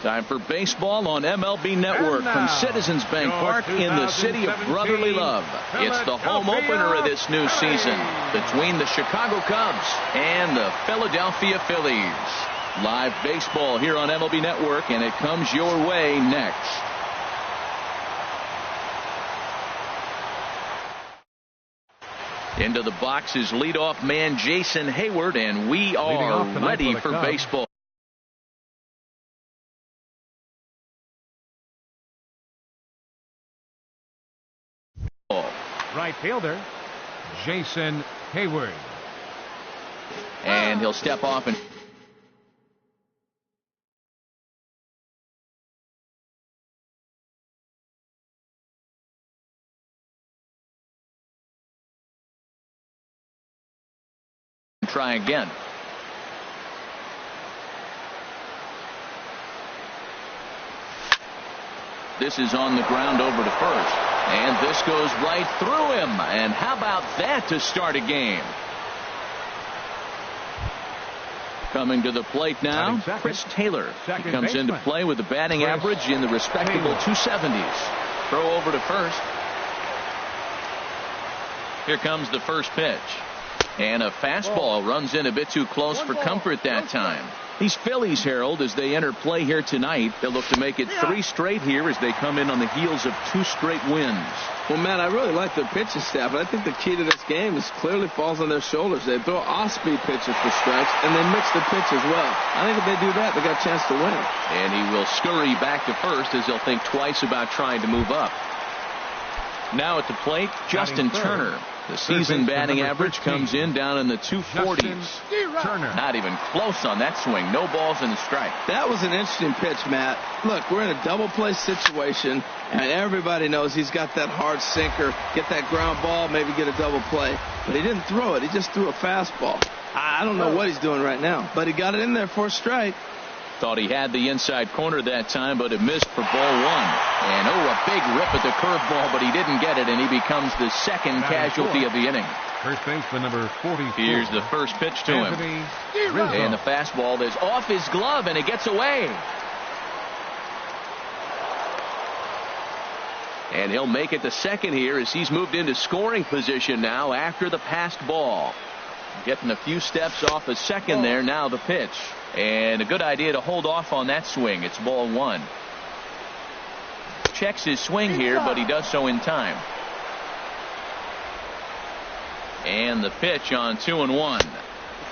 Time for baseball on MLB Network from Citizens Bank Park in the city of brotherly love. It's the home opener of this new season between the Chicago Cubs and the Philadelphia Phillies. Live baseball here on MLB Network, and it comes your way next. Into the box is leadoff man Jason Hayward, and we are ready for baseball. Right fielder, Jason Hayward. And he'll step off and try again. This is on the ground over to first. And this goes right through him. And how about that to start a game? Coming to the plate now, Chris Taylor. He comes into play with a batting average in the respectable 270s. Throw over to first. Here comes the first pitch. And a fastball runs in a bit too close for comfort that time. These Phillies, Harold, as they enter play here tonight, they'll look to make it 3 straight here as they come in on the heels of 2 straight wins. Well, Matt, I really like their pitching staff, but I think the key to this game is clearly falls on their shoulders. They throw off-speed pitches for strikes, and they mix the pitch as well. I think if they do that, they got a chance to win. And he will scurry back to first as he'll think twice about trying to move up. Now at the plate, Justin Turner. The season batting average comes in down in the 240s. Turner. Not even close on that swing. No balls and a strike. That was an interesting pitch, Matt. Look, we're in a double play situation, and everybody knows he's got that hard sinker. Get that ground ball, maybe get a double play. But he didn't throw it. He just threw a fastball. I don't know what he's doing right now, but he got it in there for a strike. Thought he had the inside corner that time, but it missed for ball 1. And a big rip at the curveball, but he didn't get it, and he becomes the second casualty of the inning. First baseman number 44. Here's the first pitch to him. And the fastball is off his glove, and it gets away. And he'll make it to second here as he's moved into scoring position now after the passed ball. Getting a few steps off a second there. Now the pitch. And a good idea to hold off on that swing. It's ball 1. Checks his swing here, but he does so in time. And the pitch on 2-1.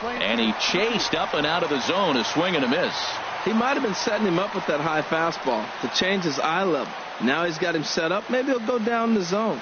And he chased up and out of the zone, a swing and a miss. He might have been setting him up with that high fastball to change his eye level. Now he's got him set up. Maybe he'll go down the zone.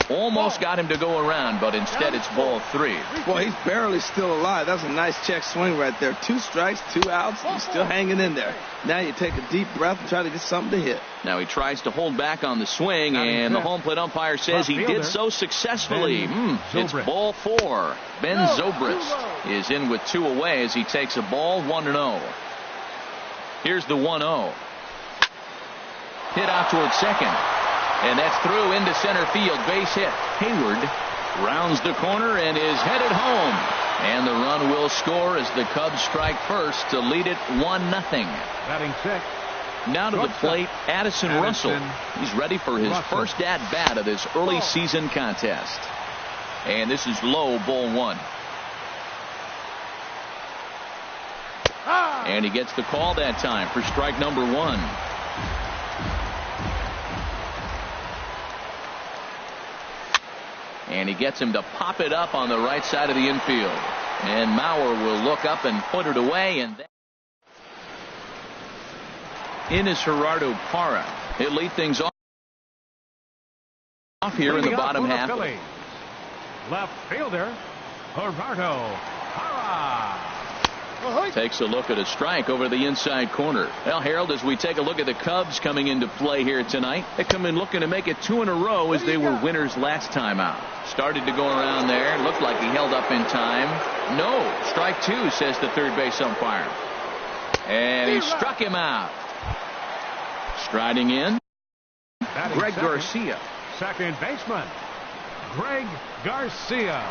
Almost got him to go around, but instead it's ball 3. Boy, he's barely still alive. That's a nice check swing right there. 2 strikes, 2 outs. He's still hanging in there. Now you take a deep breath and try to get something to hit. Now he tries to hold back on the swing, and the home plate umpire says he did so successfully. It's ball 4. Ben Zobrist is in with 2 away as he takes a ball 1-0. Here's the 1-0. Hit out towards second. And that's through into center field. Base hit. Hayward rounds the corner and is headed home. And the run will score as the Cubs strike first to lead it 1-0. Batting sixth. Now to the plate, Addison Russell. He's ready for his first at-bat of this early season contest. And this is low, ball 1. And he gets the call that time for strike number 1. And he gets him to pop it up on the right side of the infield. And Mauer will look up and put it away. And in is Gerardo Parra. He'll lead things off here in the bottom half. Left fielder, Gerardo Parra. Takes a look at a strike over the inside corner. Well, Harold, as we take a look at the Cubs coming into play here tonight, they come in looking to make it 2 in a row as they were winners last time out. Started to go around there. Looked like he held up in time. No. Strike 2, says the third base umpire. And he struck him out. Striding in, Greg Garcia. Second baseman, Greg Garcia.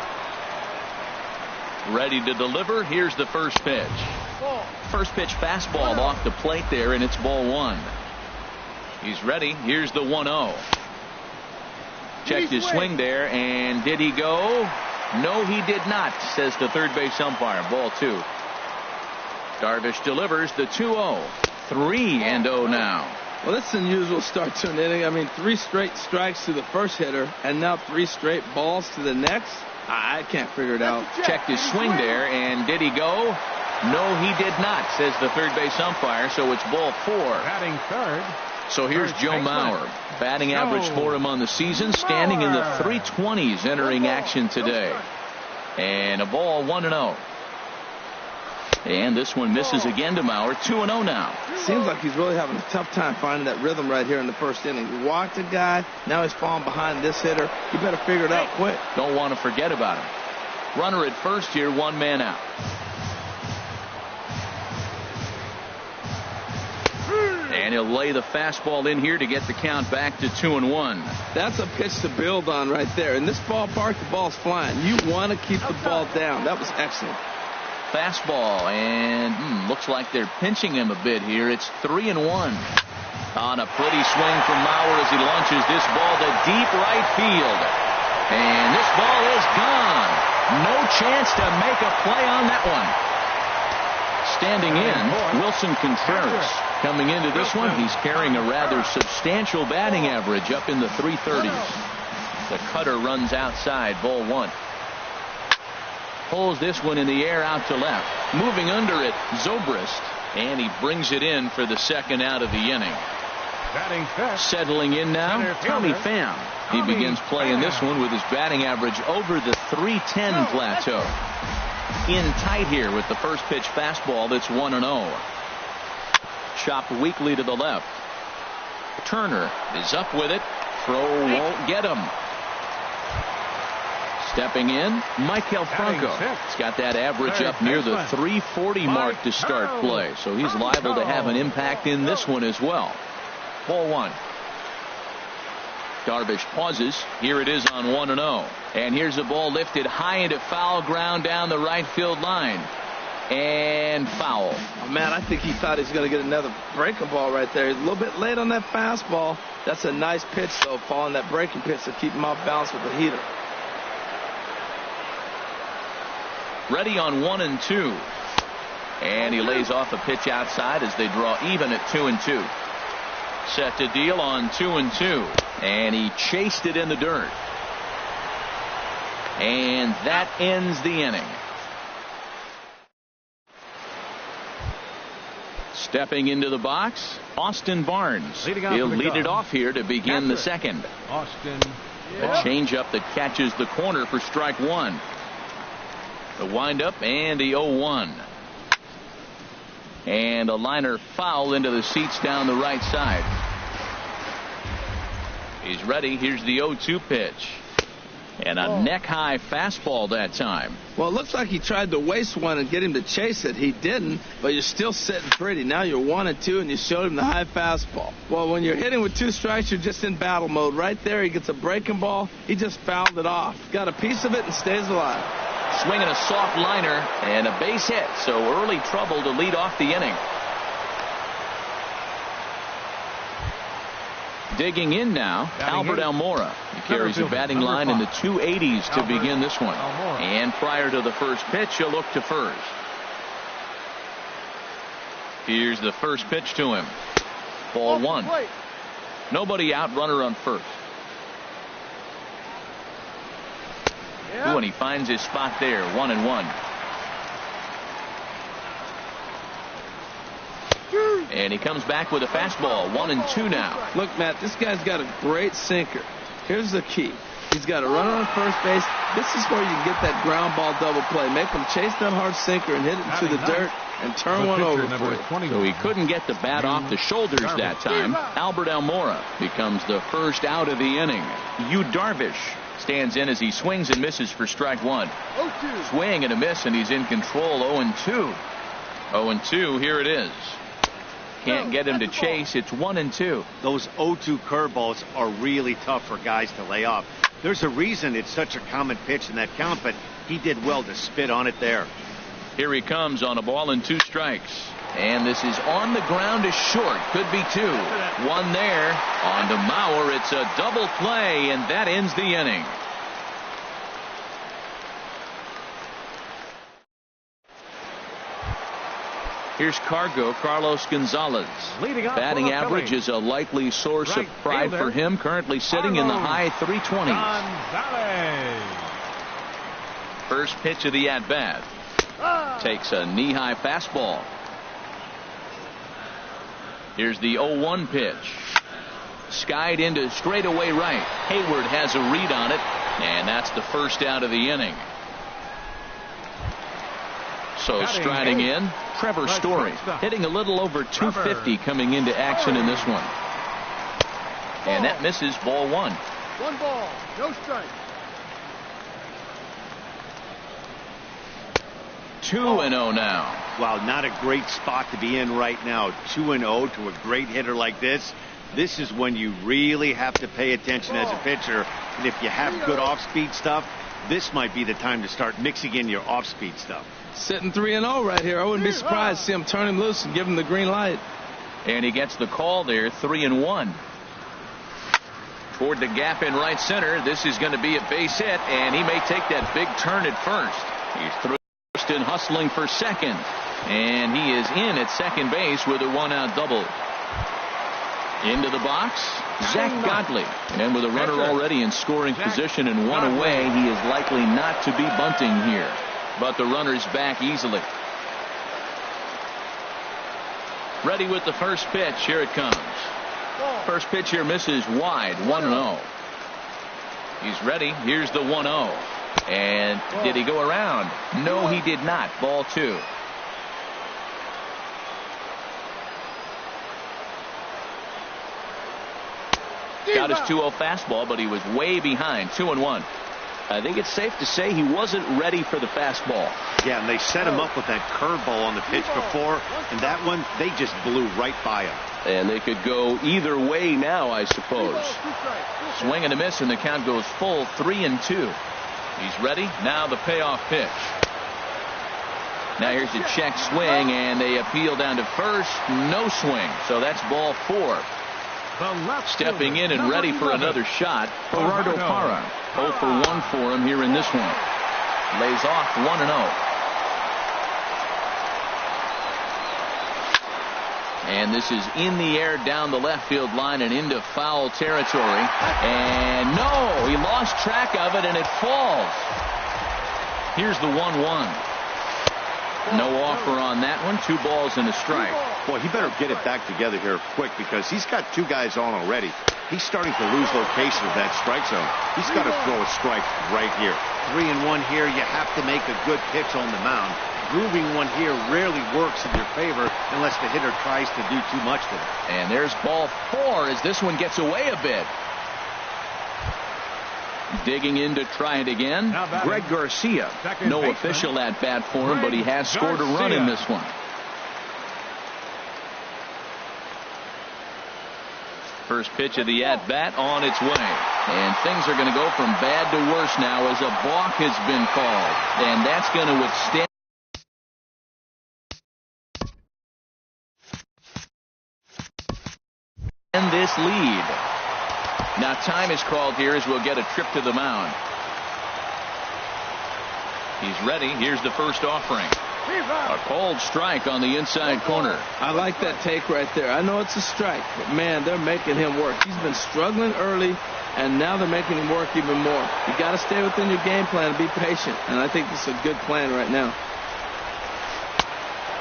Ready to deliver. Here's the first pitch. First pitch fastball off the plate there, and it's ball one. He's ready. Here's the 1-0. Checked his swing there, and did he go? No, he did not, says the third base umpire. Ball two. Darvish delivers the 2-0. 3-0 now. Well, that's an unusual start to an inning. I mean, 3 straight strikes to the first hitter, and now 3 straight balls to the next. I can't figure it out. Checked his swing there, and did he go? No, he did not, says the third base umpire, so it's ball 4. Batting third. So here's Joe Mauer. Batting average for him on the season, standing in the 320s entering action today. And a ball 1-0. And this one misses again to Mauer. 2-0 now. Seems like he's really having a tough time finding that rhythm right here in the first inning. He walked a guy. Now he's falling behind this hitter. You better figure it out quick. Don't want to forget about him. Runner at first here, 1 man out. And he'll lay the fastball in here to get the count back to 2-1. That's a pitch to build on right there. In this ballpark, the ball's flying. You want to keep the ball down. That was excellent. Fastball, and looks like they're pinching him a bit here. It's 3-1. On a pretty swing from Mauer as he launches this ball to deep right field. And this ball is gone. No chance to make a play on that one. Standing in, Wilson Contreras. Coming into this one, he's carrying a rather substantial batting average up in the 330s. The cutter runs outside, ball 1. Pulls this one in the air out to left. Moving under it, Zobrist. And he brings it in for the second out of the inning. Settling in now, Tommy Pham. He begins playing this one with his batting average over the 310 plateau. In tight here with the first pitch fastball that's 1-0. Chopped weakly to the left. Turner is up with it. Throw won't get him. Stepping in, Maikel Franco. He's got that average up near the 340 mark to start play, so he's liable to have an impact in this one as well. Ball 1. Darvish pauses. Here it is on 1-0. And here's the ball lifted high into foul ground down the right field line. And foul. Oh, man, I think he thought he was going to get another breaking ball right there. He's a little bit late on that fastball. That's a nice pitch, though, following that breaking pitch to keep him off balance with the heater. Ready on 1-2. And he lays off a pitch outside as they draw even at 2-2. Set to deal on 2-2. And he chased it in the dirt. And that ends the inning. Stepping into the box, Austin Barnes. He'll lead it off here to begin the second. Austin. A changeup that catches the corner for strike 1. The windup and the 0-1. And a liner foul into the seats down the right side. He's ready. Here's the 0-2 pitch. And a neck-high fastball that time. Well, it looks like he tried to waste one and get him to chase it. He didn't, but you're still sitting pretty. Now you're 1-2, and you showed him the high fastball. Well, when you're hitting with 2 strikes, you're just in battle mode. Right there, he gets a breaking ball. He just fouled it off. Got a piece of it and stays alive. Swinging a soft liner and a base hit. So early trouble to lead off the inning. Digging in now, Albert Almora. He carries a batting line in the 280s to begin this one. And prior to the first pitch, he'll look to first. Here's the first pitch to him. Ball 1. Nobody out, runner on first. Ooh, and he finds his spot there, 1-1. And he comes back with a fastball, 1-2 now. Look, Matt, this guy's got a great sinker. Here's the key. He's got a runner on first base. This is where you can get that ground ball double play. Make him chase that hard sinker and hit it into the dirt and turn one over for you. So he couldn't get the bat off the shoulders that time. Albert Almora becomes the first out of the inning. Yu Darvish stands in as he swings and misses for strike 1. Swing and a miss, and he's in control. 0-2. 0-2. Here it is. Can't get him to chase. It's 1-2. Those 0-2 curveballs are really tough for guys to lay off. There's a reason it's such a common pitch in that count, but he did well to spit on it there. Here he comes on a ball and 2 strikes. And this is on the ground is short. Could be 2. 1 there. On to Mauer. It's a double play, and that ends the inning. Here's Carlos Gonzalez. Batting average is a likely source of pride for him. Currently sitting in the high 320s. First pitch of the at-bat. Takes a knee-high fastball. Here's the 0-1 pitch. Skied into straightaway right. Hayward has a read on it, and that's the first out of the inning. So striding in, Trevor Story, hitting a little over 250 coming into action in this one. And that misses, ball 1. 1 ball, no strike. 2-0 now. Wow, not a great spot to be in right now. 2-0 to a great hitter like this. This is when you really have to pay attention as a pitcher. And if you have good off-speed stuff, this might be the time to start mixing in your off-speed stuff. Sitting 3-0 right here. I wouldn't be surprised to see him turn him loose and give him the green light. And he gets the call there, 3-1. Toward the gap in right center. This is going to be a base hit, and he may take that big turn at first. He's through and hustling for second. And he is in at second base with a 1-out double. Into the box, Zach Godley. And with a runner already in scoring position and 1 away, he is likely not to be bunting here. But the runner's back easily. Ready with the first pitch. Here it comes. First pitch here misses wide. 1-0. He's ready. Here's the 1-0. And did he go around? No, he did not. Ball 2. Got his 2-0 fastball, but he was way behind. 2-1. I think it's safe to say he wasn't ready for the fastball. Yeah, and they set him up with that curveball on the pitch before, and that one, they just blew right by him. And they could go either way now, I suppose. Swing and a miss, and the count goes full 3-2. He's ready. Now the payoff pitch. Now here's a check swing, and they appeal down to first. No swing, so that's ball 4. Stepping in and ready for another shot, Gerardo Parra. 0 for 1 for him here in this one. Lays off 1-0. And this is in the air down the left field line and into foul territory. And no, he lost track of it and it falls. Here's the 1-1. No offer on that one. 2 balls and a strike. Boy, he better get it back together here quick because he's got 2 guys on already. He's starting to lose location of that strike zone. He's got to throw a strike right here. 3-1 here. You have to make a good pitch on the mound. Grooving one here rarely works in your favor unless the hitter tries to do too much with it. And there's ball 4 as this one gets away a bit. Digging in to try it again, Greg Garcia. No official at bat for him, but he has scored a run in this one. First pitch of the at-bat on its way. And things are going to go from bad to worse now as a balk has been called. And that's going to withstand this lead. Now time is called here as we'll get a trip to the mound. He's ready. Here's the first offering. A cold strike on the inside corner. I like that take right there. I know it's a strike, but man, they're making him work. He's been struggling early, and now they're making him work even more. You got to stay within your game plan and be patient, and I think this is a good plan right now.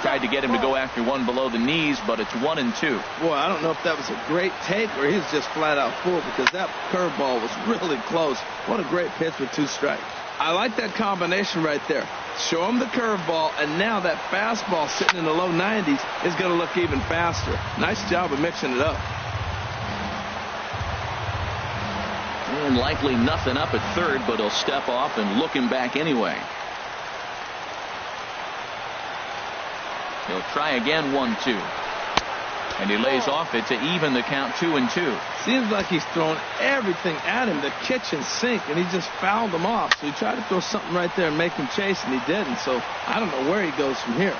Tried to get him to go after one below the knees, but it's 1-2. Boy, I don't know if that was a great take or he's just flat out fooled because that curveball was really close. What a great pitch with 2 strikes. I like that combination right there. Show him the curveball, and now that fastball sitting in the low 90s is going to look even faster. Nice job of mixing it up. And likely nothing up at third, but he'll step off and look him back anyway. He'll try again, 1-2. And he lays off it to even the count 2-2. Seems like he's thrown everything at him, the kitchen sink, and he just fouled him off. So he tried to throw something right there and make him chase, and he didn't. So I don't know where he goes from here.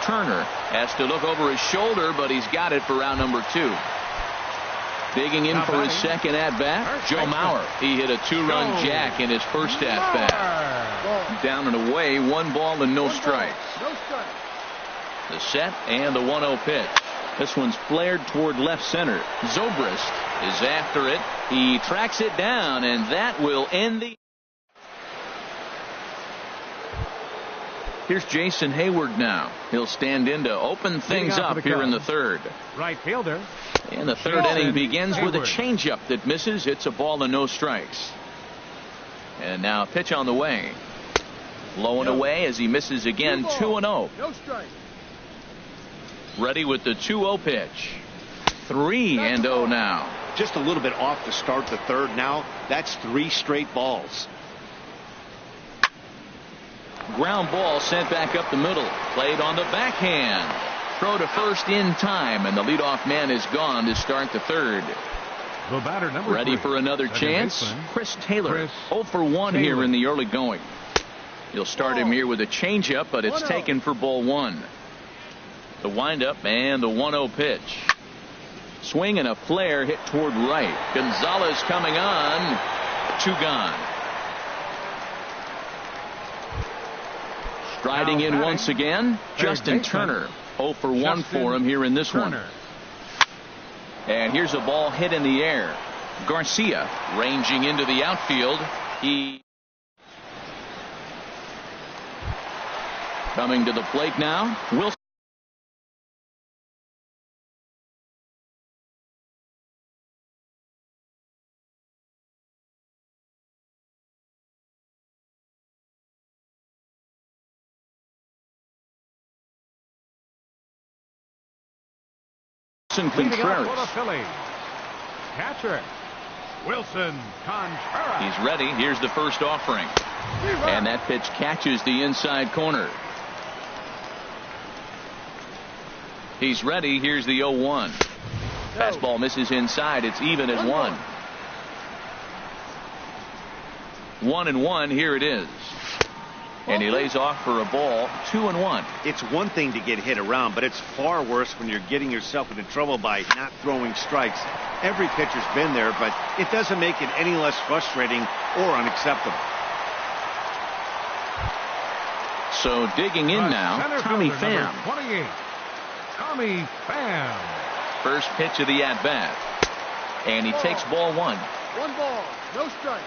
Turner has to look over his shoulder, but he's got it for round number 2. Digging in for his second at-bat, Joe Mauer. He hit a 2-run jack in his first at-bat. Down and away, 1 ball and no strikes. The set and the 1-0 pitch. This one's flared toward left center. Zobrist is after it. He tracks it down, and that will end the. Here's Jason Hayward now. He'll stand in to open things up here in the third. Right fielder. And the third inning begins with a changeup that misses. It's a ball and no strikes. And now a pitch on the way. Low and away as he misses again. 2-0. No strike. Ready with the 2-0 pitch. 3-0 now. Just a little bit off to start the third now. That's 3 straight balls. Ground ball sent back up the middle. Played on the backhand. Throw to first in time, and the leadoff man is gone to start the third. The batter number Ready 3, for another chance. baseman, Chris Taylor. 0 for 1 Taylor. here in the early going. You'll start him here with a changeup, but it's taken for ball 1. The windup and the 1-0 pitch. Swing and a flare hit toward right. Gonzalez coming on. 2 gone. Striding in once again, Justin Turner. 0 for 1 for him here in this one. And here's a ball hit in the air. Garcia ranging into the outfield. He coming to the plate now. Wilson. Contreras. For the Phillies. Catcher Wilson Contreras. He's ready. Here's the first offering. And that pitch catches the inside corner. He's ready. Here's the 0-1. Fastball misses inside. It's even at 1. 1-1. Here it is. And he lays off for a ball. 2-1. It's one thing to get hit around, but it's far worse when you're getting yourself into trouble by not throwing strikes. Every pitcher's been there, but it doesn't make it any less frustrating or unacceptable. So digging in now, Tommy Pham. 28. Tommy Pham. First pitch of the at-bat. And he takes ball 1. 1 ball, no strike.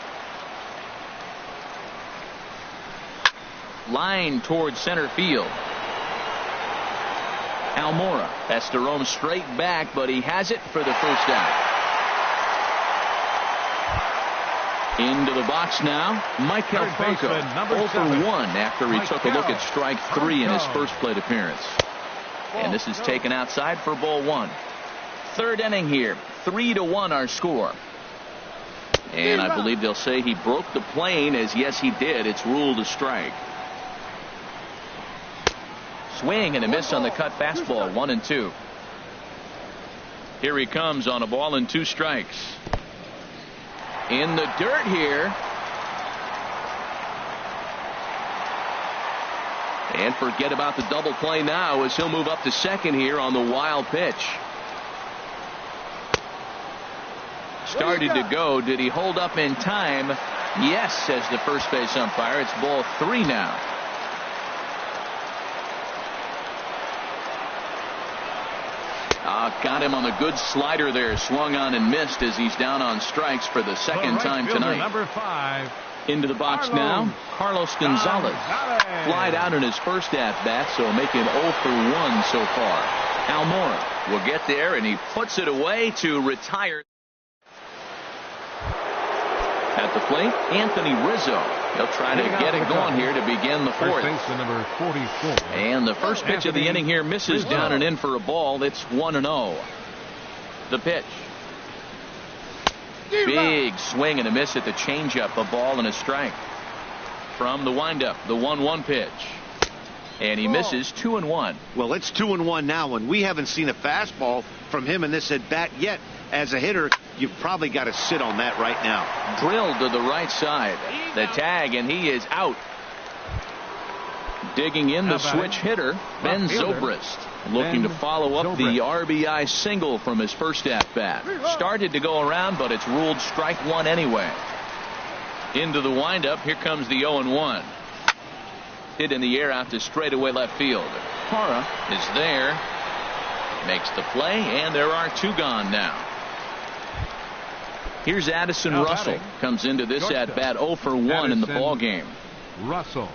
Line towards center field. Almora has to roam straight back, but he has it for the first out. Into the box now, Michael Franco. 0 for 1 after he took a look at strike 3 in his first plate appearance. And this is taken outside for ball 1. Third inning here. 3-1 our score. And I believe they'll say he broke the plane, as yes he did. It's ruled a strike. Swing and a miss on the cut fastball. 1-2. Here he comes on a ball and 2 strikes. In the dirt here. And forget about the double play now as he'll move up to second here on the wild pitch. Started to go. Did he hold up in time? Yes, says the first base umpire. It's ball 3 now. Got him on a good slider there. Swung on and missed as he's down on strikes for the second time tonight. Number 5. Into the box now, Carlos Gonzalez. Flied out in his first at-bat, so making 0 for 1 so far. Almora will get there, and he puts it away to retire. At the plate, Anthony Rizzo. He'll try to get it going here to begin the fourth. Number 44. And the first pitch of the inning here misses down and in for a ball. It's 1-0. The pitch. Big swing and a miss at the changeup. A ball and a strike. From the windup, the 1-1 pitch. And he misses 2-1. Well, it's 2-1 now, and we haven't seen a fastball from him in this at bat yet. As a hitter, you've probably got to sit on that right now. Drilled to the right side. The tag, and he is out. Digging in the switch hitter, Ben Zobrist, looking to follow up the RBI single from his first at-bat. Started to go around, but it's ruled strike one anyway. Into the windup, here comes the 0-1. Hit in the air out to straightaway left field. Parra is there, makes the play, and there are two gone now. Here's Addison Russell. Comes into this at-bat 0 for 1 in the ball game. Russell.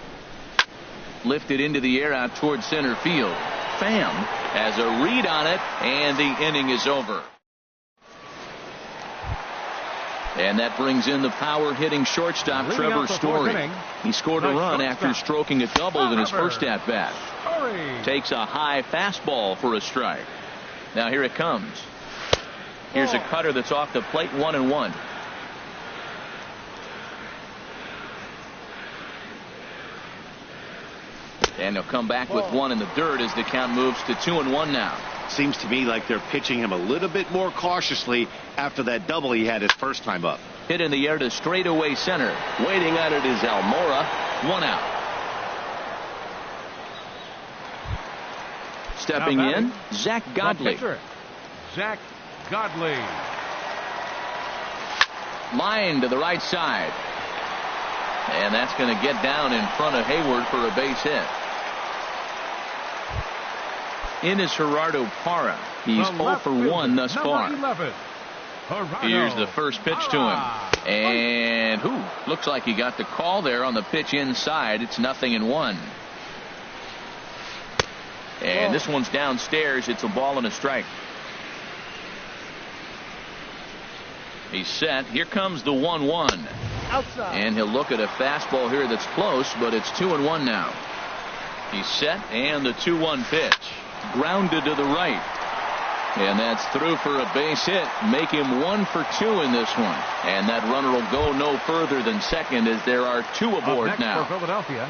Lifted into the air out towards center field. Pham has a read on it, and the inning is over. And that brings in the power-hitting shortstop, Trevor Story. He scored a run after stroking a double in his first at-bat. Takes a high fastball for a strike. Now here it comes. Here's a cutter that's off the plate, 1-1. And he'll come back with one in the dirt as the count moves to 2-1 now. Seems to me like they're pitching him a little bit more cautiously after that double he had his first time up. Hit in the air to straightaway center. Waiting on it is Almora. 1 out. Stepping in, Zach Godley. Zach Godley. Line to the right side. And that's going to get down in front of Hayward for a base hit. In is Gerardo Parra. He's 0 for 1 thus far. 11, Here's the first pitch to him. And looks like he got the call there on the pitch inside. It's 0-1. And this one's downstairs. It's a ball and a strike. He's set. Here comes the 1-1. Outside. And he'll look at a fastball here that's close, but it's 2-1 now. He's set, and the 2-1 pitch. Grounded to the right. And that's through for a base hit. Make him 1 for 2 in this one. And that runner will go no further than second as there are 2 aboard now. For Philadelphia.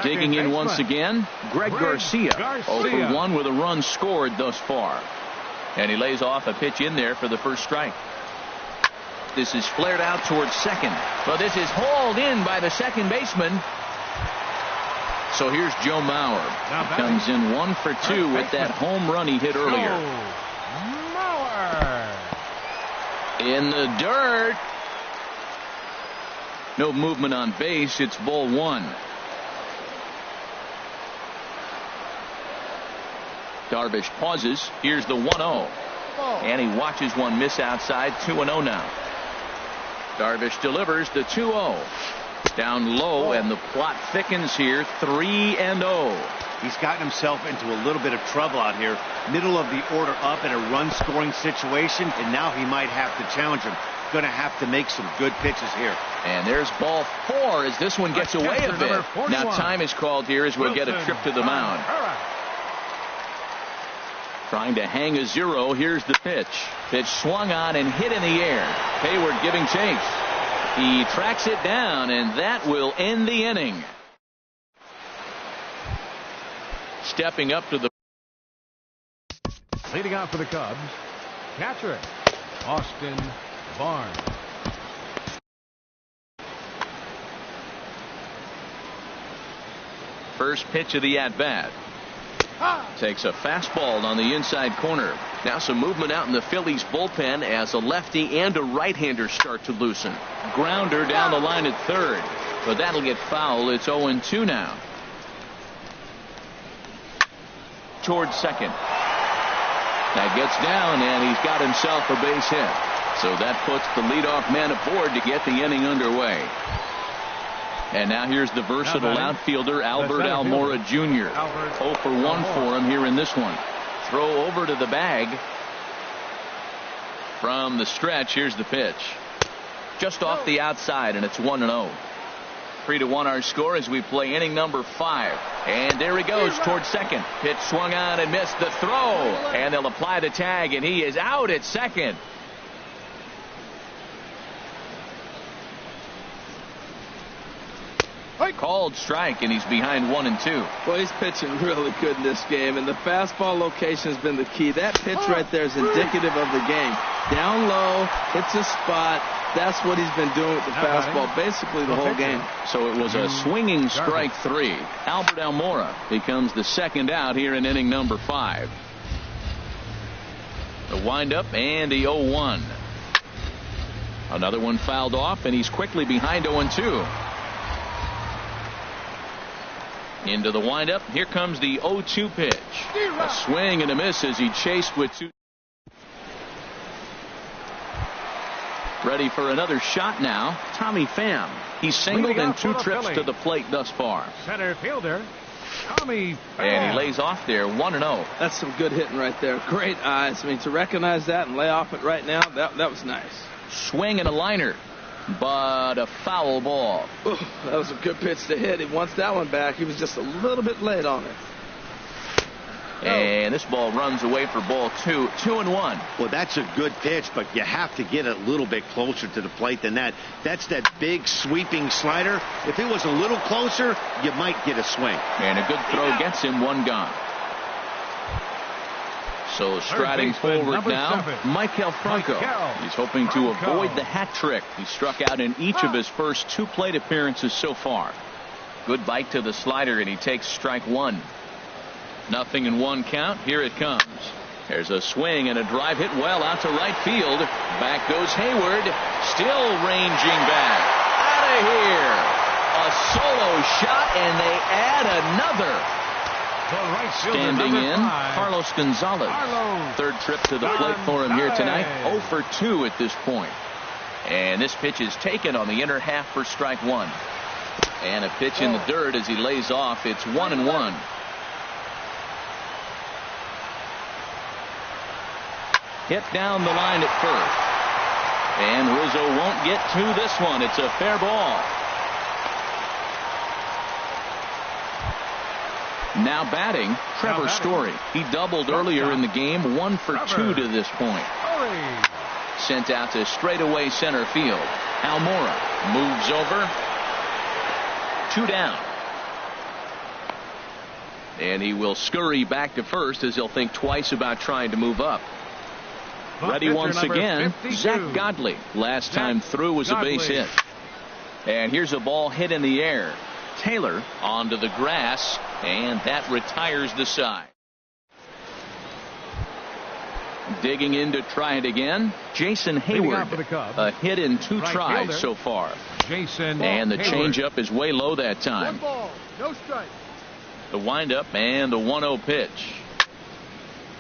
Digging in once again, Greg Garcia. 0 for 1 with a run scored thus far. And he lays off a pitch in there for the first strike. This is flared out towards second. But this is hauled in by the second baseman. So here's Joe Mauer. He comes in 1 for 2 with that home run he hit earlier. Mauer. In the dirt. No movement on base. It's ball 1. Darvish pauses. Here's the 1-0. And he watches one miss outside. 2-0 now. Darvish delivers the 2-0. Down low, and the plot thickens here. 3-0. He's gotten himself into a little bit of trouble out here. Middle of the order up in a run-scoring situation, and now he might have to challenge him. Going to have to make some good pitches here. And there's ball 4 as this one gets away a bit. Now time is called here as we'll get a trip to the mound. Trying to hang a 0. Here's the pitch. Pitch swung on and hit in the air. Hayward giving chase. He tracks it down, and that will end the inning. Stepping up to the leading out for the Cubs, catcher Austin Barnes. first pitch of the at-bat. Takes a fastball on the inside corner. Now some movement out in the Phillies bullpen as a lefty and a right-hander start to loosen. Grounder down the line at third, but that'll get foul. It's 0-2 now. Towards second. That gets down, and he's got himself a base hit. So that puts the leadoff man aboard to get the inning underway. And now here's the versatile outfielder, Albert Almora Jr. 0 for 1 for him here in this one. Throw over to the bag. From the stretch, here's the pitch. Just off the outside, and it's 1-0. 3-1 our score as we play inning number 5. And there he goes towards second. Pitch swung on and missed the throw. And they'll apply the tag, and he is out at second. Called strike, and he's behind 1-2. Well, he's pitching really good in this game, and the fastball location has been the key. That pitch right there is indicative of the game. Down low, hits a spot. That's what he's been doing with the fastball basically the whole game. So it was a swinging strike 3. Albert Almora becomes the second out here in inning number 5. The windup and the 0-1. Another one fouled off, and he's quickly behind 0-2. Into the windup. Here comes the 0-2 pitch. A swing and a miss as he chased with 2. Ready for another shot now. Tommy Pham. He's singled in 2 trips to the plate thus far. Center fielder Tommy Pham. And he lays off there 1-0. That's some good hitting right there. Great eyes. I mean, to recognize that and lay off it right now, that was nice. Swing and a liner, but a foul ball. Ooh, that was a good pitch to hit. He wants that one back. He was just a little bit late on it. And this ball runs away for ball 2. 2-1. Well, that's a good pitch, but you have to get it a little bit closer to the plate than that. That's that big sweeping slider. If it was a little closer, you might get a swing. And a good throw gets him 1 gone. So striding forward now, Maikel Franco. He's hoping to avoid the hat trick. He struck out in each of his first 2 plate appearances so far. Good bite to the slider, and he takes strike 1. 0-1 count. Here it comes. There's a swing and a drive hit well out to right field. Back goes Hayward. Still ranging back. Out of here. A solo shot, and they add another. Standing in, Carlos Gonzalez. Third trip to the plate for him here tonight. 0 for 2 at this point. And this pitch is taken on the inner half for strike 1. And a pitch in the dirt as he lays off. It's 1-1. Hit down the line at first. And Rizzo won't get to this one. It's a fair ball. Now batting, Trevor Story. He doubled earlier in the game, 1 for 2 to this point. Sent out to straightaway center field. Almora moves over. 2 down. And he will scurry back to first as he'll think twice about trying to move up. Ready once again, Zach Godley. Last time through was a base hit. And here's a ball hit in the air. Taylor onto the grass, and that retires the side. Digging in to try it again, Jason Hayward. A hit in 2 tries so far. And the changeup is way low that time. 1 ball, no strike. The windup and the 1-0 pitch.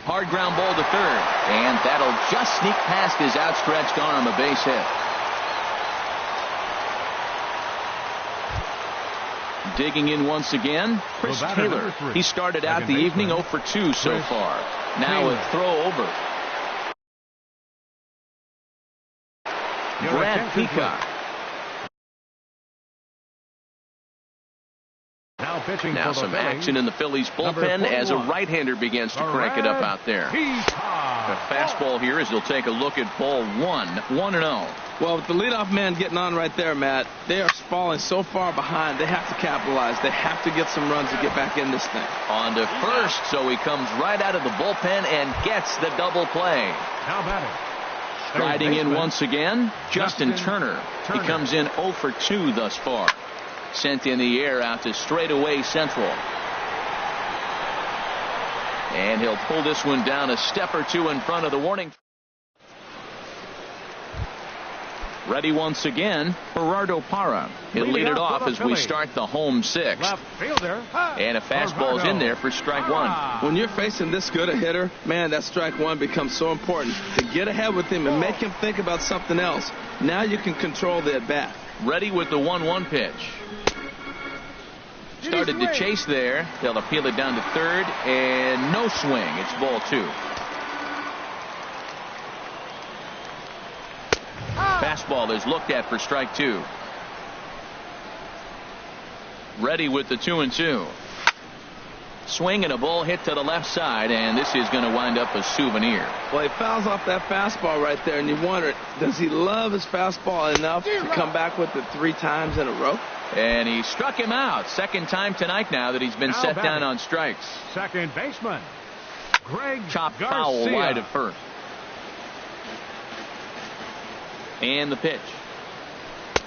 Hard ground ball to third, and that'll just sneak past his outstretched arm, a base hit. Digging in once again, Chris Taylor. He started out the evening 0 for 2 so far. Now a throw over. Brad Peacock. Now some action in the Phillies bullpen as a right-hander begins to crank it up out there. The fastball here as he'll take a look at ball 1. 1-0. Well, with the leadoff man getting on right there, Matt, they are falling so far behind. They have to capitalize. They have to get some runs to get back in this thing. On to first, so he comes right out of the bullpen and gets the double play. Striding in once again, Justin Turner. He comes in 0 for 2 thus far. Sent in the air out to straightaway central. And he'll pull this one down a step or 2 in front of the warning. Ready once again, Gerardo Parra. He'll lead it off as we start the home 6th. And a fastball's in there for strike 1. When you're facing this good a hitter, man, that strike 1 becomes so important. To get ahead with him and make him think about something else. Now you can control the at-bat. Ready with the 1-1 pitch. Started to chase there. They'll appeal it down to third, and no swing. It's ball 2. Fastball is looked at for strike 2. Ready with the 2-2. Swing and a ball hit to the left side, and this is going to wind up a souvenir. Well, he fouls off that fastball right there, and you wonder, does he love his fastball enough to come back with it 3 times in a row? And he struck him out. Second time tonight now that he's been set down on strikes. Second baseman, Greg Chopped Garcia. foul wide of first. And the pitch.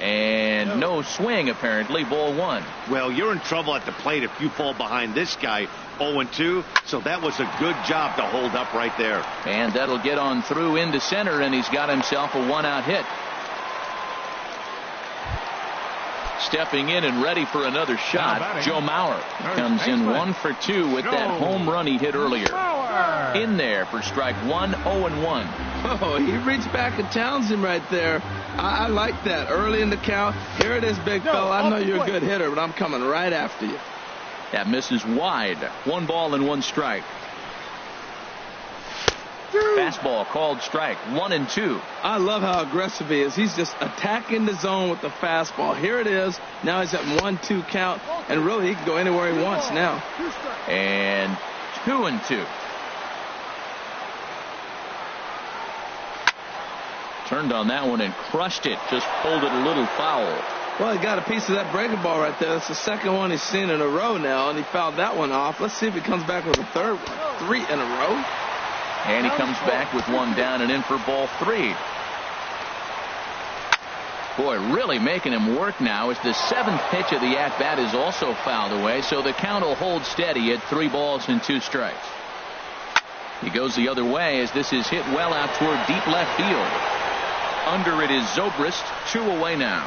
And no swing, apparently. Ball 1. Well, you're in trouble at the plate if you fall behind this guy 0-2. So that was a good job to hold up right there. And that'll get on through into center, and he's got himself a 1-out hit. Stepping in and ready for another shot, Joe Mauer comes in 1 for 2 with that home run he hit earlier. In there for strike 1, 0-1. Oh, he reached back and challenged him right there. I like that. Early in the count. Here it is, big fella. I know you're a good hitter, but I'm coming right after you. That misses wide. 1 ball and 1 strike. Fastball called strike 1-2. I love how aggressive he is. He's just attacking the zone with the fastball. Here it is. Now he's at 1-2 count, and really he can go anywhere he wants now. And 2-2. Turned on that one and crushed it. Just pulled it a little foul. Well, he got a piece of that breaking ball right there. That's the second one he's seen in a row now, and he fouled that one off. Let's see if he comes back with a third one. 3 in a row. And he comes back with 1 down and in for ball 3. Boy, really making him work now as the 7th pitch of the at-bat is also fouled away, so the count will hold steady at 3 balls and 2 strikes. He goes the other way as this is hit well out toward deep left field. Under it is Zobrist, 2 away now.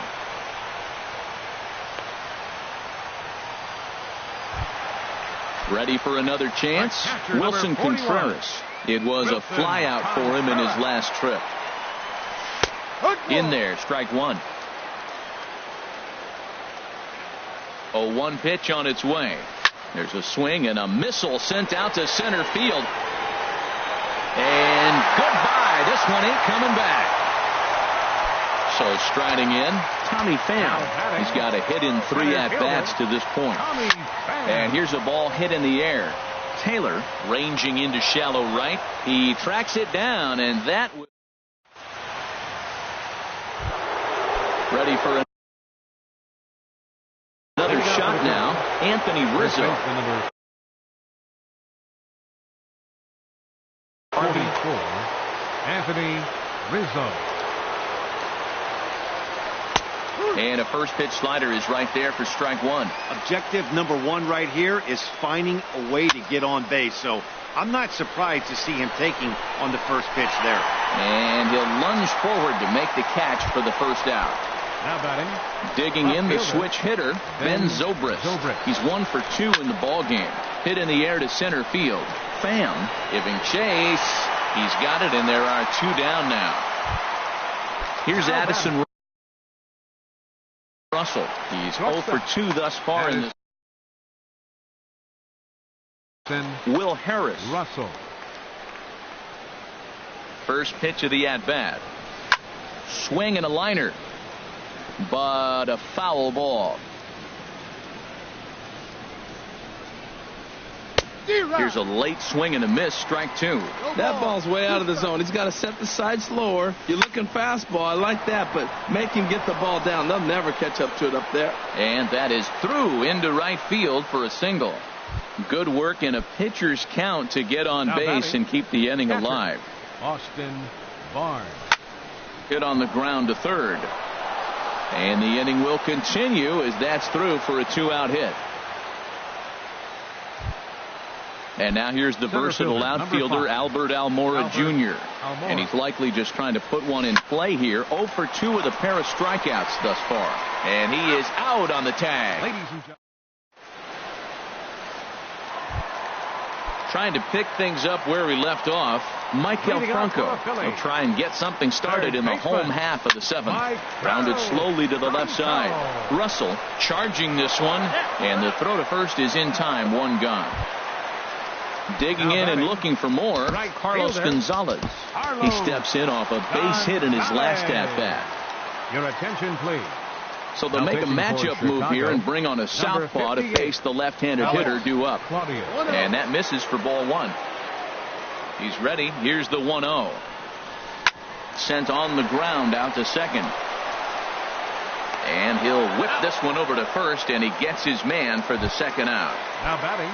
Ready for another chance? Wilson Contreras. It was a fly out for him in his last trip. In there, strike 1. 0-1 pitch on its way. There's a swing and a missile sent out to center field. And goodbye. This one ain't coming back. So striding in, Tommy Pham. He's got a hit in 3 at-bats to this point. And here's a ball hit in the air. Taylor ranging into shallow right. He tracks it down, and that ready for another shot now. Anthony Rizzo. Anthony Rizzo. And a first pitch slider is right there for strike 1. Objective number 1 right here is finding a way to get on base. So I'm not surprised to see him taking on the first pitch there. And he'll lunge forward to make the catch for the first out. Now batting. Digging in the switch hitter, Ben Zobrist. He's 1 for 2 in the ball game. Hit in the air to center field. Pham giving chase. He's got it, and there are 2 down now. Here's Addison Russell. He's 0 for 2 thus far in this. Will Harris. Russell. First pitch of the at-bat. Swing and a liner. But a foul ball. Here's a late swing and a miss. Strike 2. That ball's way out of the zone. He's got to set the side slower. You're looking fastball. I like that, but make him get the ball down. They'll never catch up to it up there. And that is through into right field for a single. Good work in a pitcher's count to get on base and keep the inning alive. Austin Barnes. Hit on the ground to third. And the inning will continue as that's through for a 2-out hit. And now here's the versatile outfielder Albert Almora Jr. And he's likely just trying to put one in play here. 0 for 2 with a pair of strikeouts thus far. And he is out on the tag. Ladies and gentlemen. Trying to pick things up where we left off. Michael Franco will try and get something started in the home half of the 7th. Grounded slowly to the left side. Russell charging this one. And the throw to first is in time. 1 gone. Digging in and looking for more, Carlos Gonzalez. He steps in off a base hit in his last at-bat. Your attention, please. So they'll make a matchup move here and bring on a southpaw to face the left-handed hitter due up. And that misses for ball one. He's ready. Here's the 1-0. Sent on the ground out to second. And he'll whip this one over to first, and he gets his man for the second out. Now batting.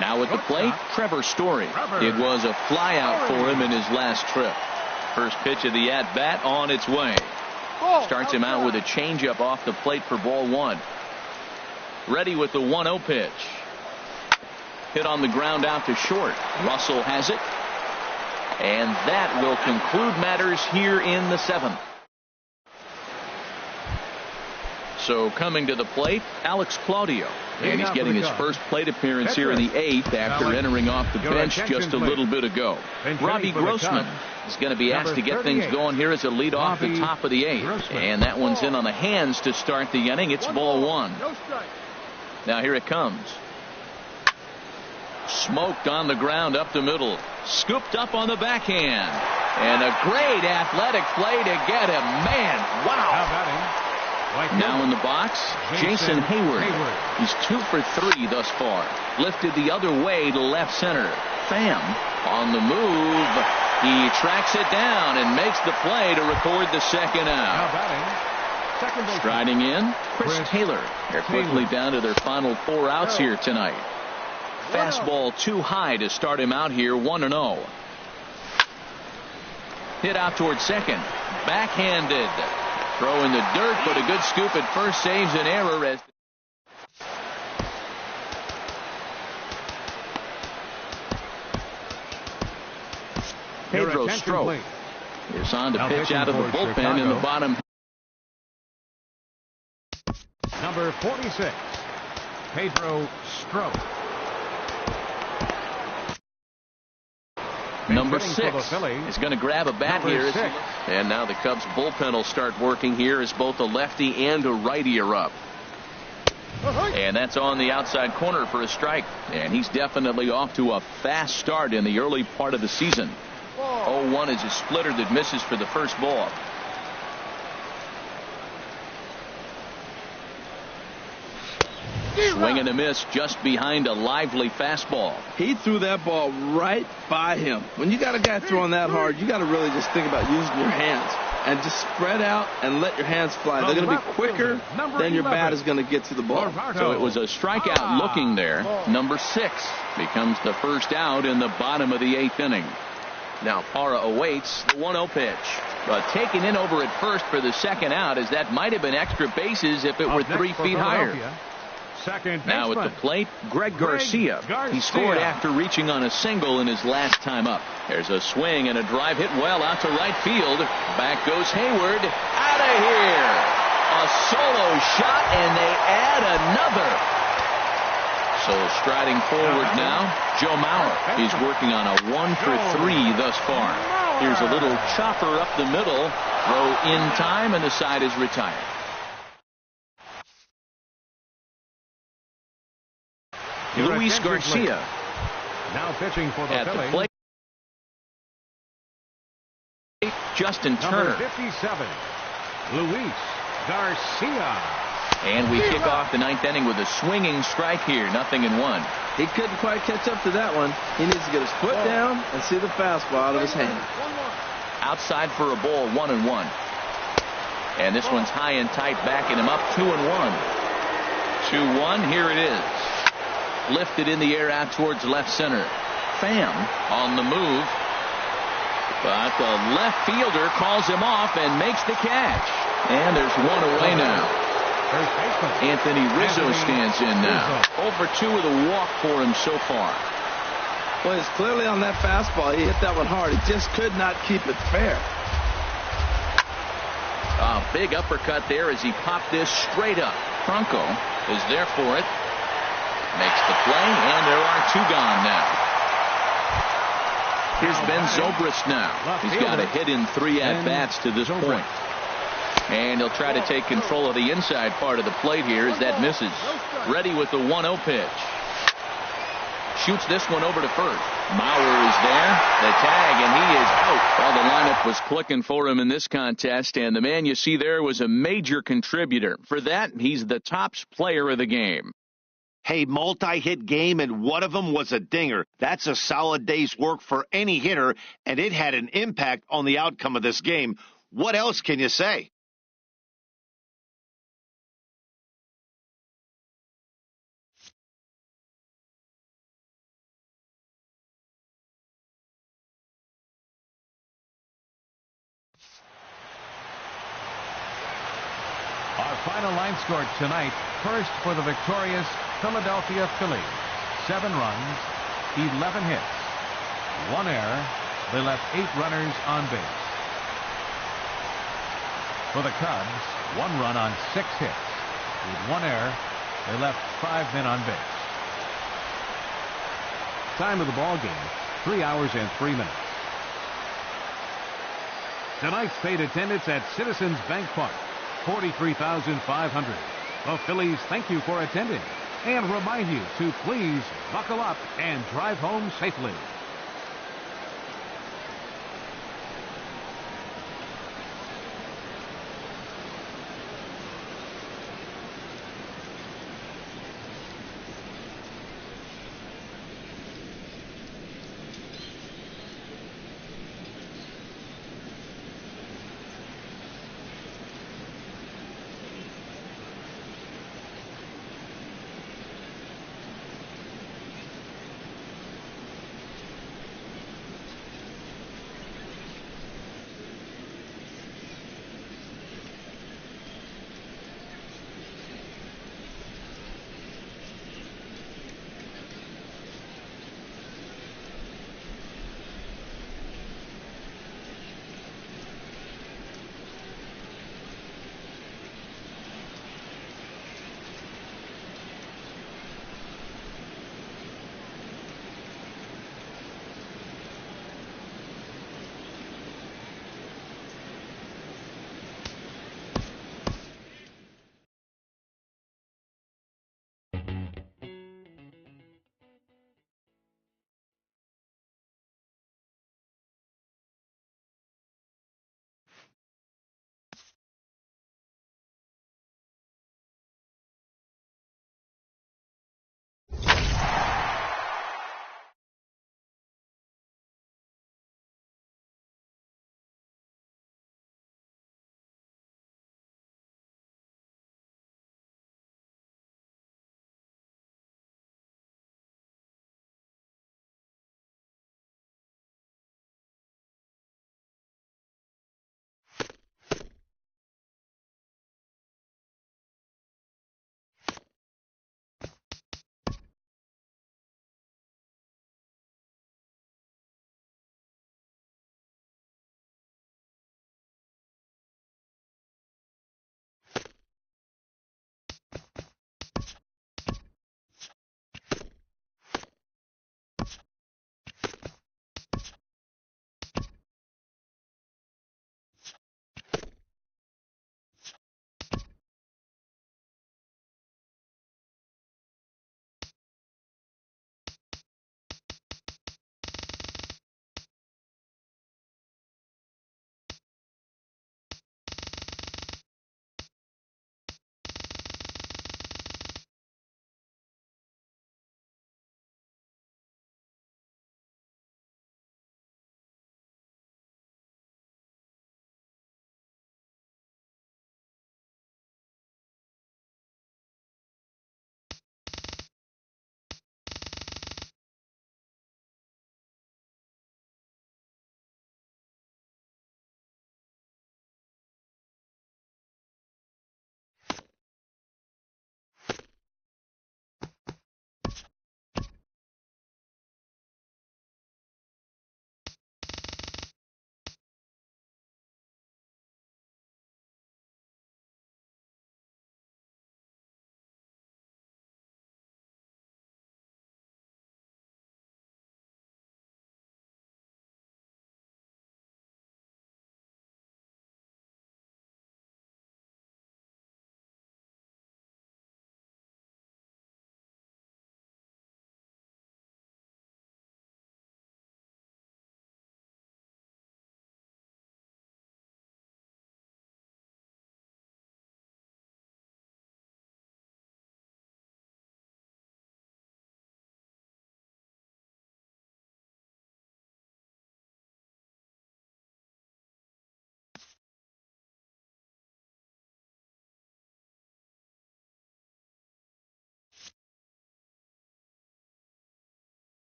Now at the plate, Trevor Story. It was a flyout for him in his last trip. First pitch of the at-bat on its way. Starts him out with a changeup off the plate for ball one. Ready with the 1-0 pitch. Hit on the ground out to short. Russell has it. And that will conclude matters here in the seventh. So coming to the plate, Alex Claudio. And he's getting his first plate appearance here in the eighth after entering off the bench just a little bit ago. Robbie Grossman is going to be asked to get things going here as a lead off the top of the eighth. And that one's in on the hands to start the inning. It's ball one. Now here it comes. Smoked on the ground up the middle. Scooped up on the backhand. And a great athletic play to get him. Man, wow. Now in the box, Jason Hayward. He's 2 for 3 thus far. Lifted the other way to left center. Pham on the move. He tracks it down and makes the play to record the second out. Striding in, Chris Taylor. They're quickly down to their final 4 outs here tonight. Fastball too high to start him out here, 1-0. Hit out towards second. Backhanded. Throw in the dirt, but a good scoop at first saves an error as Pedro Strop is on to pitch out of the bullpen in the bottom. Number 46, Pedro Strop. Number 6 is going to grab a bat here. And now the Cubs bullpen will start working here as both a lefty and a righty are up. And that's on the outside corner for a strike. And he's definitely off to a fast start in the early part of the season. 0-1 is a splitter that misses for the first ball. Swing and a miss just behind a lively fastball. He threw that ball right by him. When you got a guy throwing that hard, you got to really just think about using your hands and just spread out and let your hands fly. They're going to be quicker than your bat is going to get to the ball. So it was a strikeout looking there. Number 6 becomes the first out in the bottom of the 8th inning. Now Parra awaits the 1-0 pitch. But taken in over at first for the second out, as that might have been extra bases if it were 3 feet higher. Now at the plate, Greg Garcia. He scored after reaching on a single in his last time up. There's a swing and a drive hit well out to right field. Back goes Hayward. Out of here. A solo shot, and they add another. So striding forward now, Joe Mauer. He's working on a 1 for 3 thus far. Here's a little chopper up the middle. Throw in time, and the side is retired. Luis Garcia now pitching for the at the plate. Justin Turner. Number 57, Luis Garcia. And we kick off the 9th inning with a swinging strike here. 0-1. He couldn't quite catch up to that one. He needs to get his foot down and see the fastball out of his hand. Outside for a ball, 1-1. And this one's high and tight, backing him up, 2-1. 2-1. Here it is. Lifted in the air out towards left center. Pham on the move. But the left fielder calls him off and makes the catch. And there's one away now. Anthony Rizzo stands in now. 0 for 2 with a walk for him so far. Well, it's clearly on that fastball. He hit that one hard. He just could not keep it fair. A big uppercut there as he popped this straight up. Franco is there for it. Makes the play, and there are 2 gone now. Here's Ben Zobrist now. He's got a hit in 3 at-bats to this point. And he'll try to take control of the inside part of the plate here as that misses. Ready with the 1-0 pitch. Shoots this one over to first. Mauer is there, the tag, and he is out. Well, the lineup was clicking for him in this contest, and the man you see there was a major contributor. For that, he's the top player of the game. Hey, multi-hit game, and one of them was a dinger. That's a solid day's work for any hitter, and it had an impact on the outcome of this game. What else can you say? Our final line score tonight, first for the victorious Philadelphia Phillies. 7 runs, 11 hits, 1 error. They left 8 runners on base. For the Cubs, 1 run on 6 hits. With 1 error, they left 5 men on base. Time of the ball game, 3 hours and 3 minutes. Tonight's paid attendance at Citizens Bank Park, 43,500. The Phillies thank you for attending and remind you to please buckle up and drive home safely.